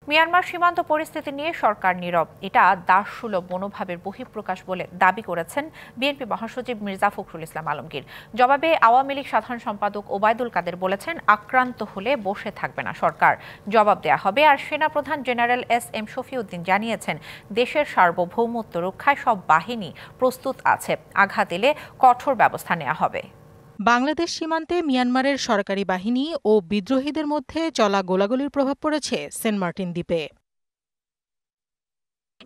Myanmar সীমান্ত পরিস্থিতি নিয়ে সরকার নীরব, এটা দাসসুলভ মনোভাবের বহিঃপ্রকাশ বলে দাবি করেছেন বিএনপি মহাসচিব মির্জা ফখরুল ইসলাম আলমগীর। জবাবে আওয়ামী লীগ সাধারণ সম্পাদক ওবায়দুল কাদের বলেছেন, আক্রান্ত হলে বসে থাকবে না সরকার, জবাব দেয়া হবে। আর সেনাপ্রধান জেনারেল এস.এম. শফিউদ্দিন জানিয়েছেন, দেশের সার্বভৌমত্ব রক্ষায় সব বাহিনী প্রস্তুত আছে, আঘাত এলে কঠোর ব্যবস্থা নেওয়া হবে। বাংলাদেশ সীমান্তে মিয়ানমারের সরকারি বাহিনী ও বিদ্রোহীদের মধ্যে চলা গোলাগুলির প্রভাব পড়েছে সেন্ট মার্টিন দ্বীপে।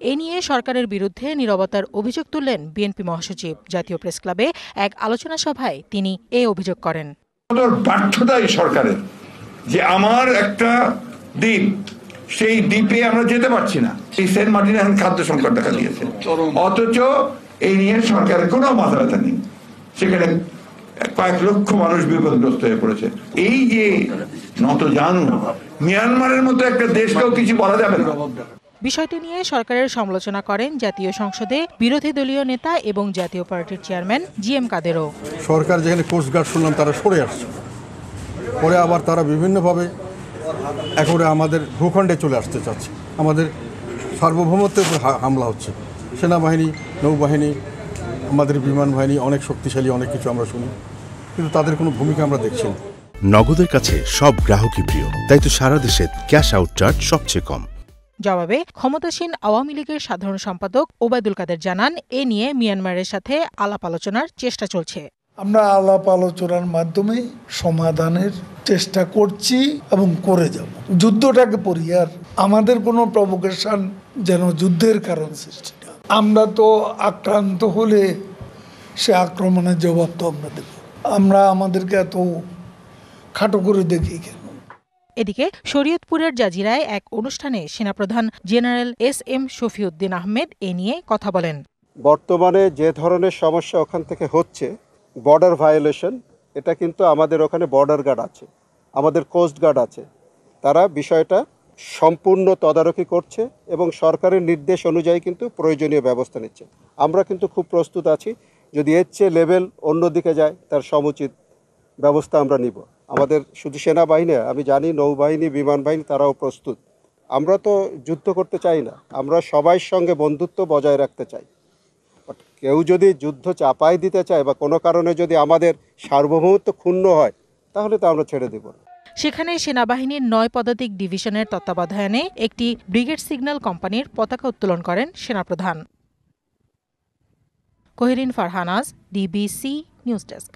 এ নিয়ে সরকারের বিরুদ্ধে নীরবতার অভিযোগ তুললেন বিএনপি মহাসচিব। জাতীয় প্রেসক্লাবে এক আলোচনা সভায় তিনি এ অভিযোগ করেন। ব্যর্থতাই সরকারের, যে আমার একটা দ্বীপ, সেই দ্বীপে আমরা যেতে পারছি না। এই সেন্ট মার্টিনে এখন খাদ্য সংকট দেখা দিয়েছে, অথচ এই নিয়ে সরকারের কোনো মাথা ব্যথা নেই। সেখানে কয়েক লক্ষ মানুষ বিপদগ্রস্ত হয়ে পড়েছে। এই যে নতজানু মিয়ানমারের মতো একটা দেশকেও কিছু বলা যাবে না। বিষয়টি নিয়ে সরকারের সমালোচনা করেন জাতীয় সংসদে বিরোধী দলীয় নেতা এবং জাতীয় পার্টির চেয়ারম্যান জি.এম. কাদেরও। সরকার যেখানে কোস্টগার্ড শুনলাম তারা সরে আসছে, পরে আবার তারা বিভিন্নভাবে একেবারে আমাদের ভূখণ্ডে চলে আসতে চাচ্ছে। আমাদের সার্বভৌমত্বের উপর হামলা হচ্ছে। সেনাবাহিনী, নৌবাহিনী, আমাদের বিমান বাহিনী অনেক শক্তিশালী, অনেক কিছু আমরা শুনি, কিন্তু তাদের কোনো ভূমিকা আমরা দেখছি না। নগদের কাছে সব গ্রাহকই প্রিয়, তাই তো সারা দেশে ক্যাশ আউট চার্জ সবচেয়ে কম। জবাবে ক্ষমতাসীন আওয়ামী লীগের সাধারণ সম্পাদক ওবায়দুল কাদের জানান, এ নিয়ে মিয়ানমারের সাথে আলাপ আলোচনার চেষ্টা চলছে। আমরা আলাপ আলোচনার মাধ্যমে সমাধানের চেষ্টা করছি এবং করে যাব। যুদ্ধটাকে পরিহার, আমাদের কোনো প্রভোকেশন যেন যুদ্ধের কারণ সৃষ্টি না। আমরা তো আক্রান্ত হলে সে আক্রমণের জবাব তো আমরা দেব। আমরা আমাদেরকে এত খাটো করে দেখি কেন? এদিকে শরীয়তপুরের জাজিরায় এক অনুষ্ঠানে সেনাপ্রধান জেনারেল এস.এম. শফিউদ্দিন আহমেদ এ নিয়ে কথা বলেন। বর্তমানে যে ধরনের সমস্যা ওখান থেকে হচ্ছে, বর্ডার ভায়োলেশন, এটা কিন্তু আমাদের ওখানে বর্ডার গার্ড আছে, আমাদের কোস্ট গার্ড আছে, তারা বিষয়টা সম্পূর্ণ তদারকি করছে এবং সরকারের নির্দেশ অনুযায়ী কিন্তু প্রয়োজনীয় ব্যবস্থা নিচ্ছে। আমরা কিন্তু খুব প্রস্তুত আছি, যদি এর চেয়ে লেভেল অন্যদিকে যায় তার সমুচিত ব্যবস্থা আমরা নিব। আমাদের শুধু সেনাবাহিনী, আমি জানি নৌবাহিনী, বিমান বাহিনী, তারাও প্রস্তুত। আমরা তো যুদ্ধ করতে চাই না, আমরা সবার সঙ্গে বন্ধুত্ব বজায় রাখতে চাই। কেউ যদি যুদ্ধ চাপাই দিতে চায় বা কোনো কারণে যদি আমাদের সার্বভৌমত্ব ক্ষুণ্ণ হয়, তাহলে তো আমরা ছেড়ে দেব না। সেখানে সেনাবাহিনীর ৯ পদাতিক ডিভিশনের তত্ত্বাবধানে একটি ব্রিগেড সিগন্যাল কোম্পানির পতাকা উত্তোলন করেন সেনাপ্রধান। কোহেরিন ফারহানাজ, ডিবিসি নিউজ ডেস্ক।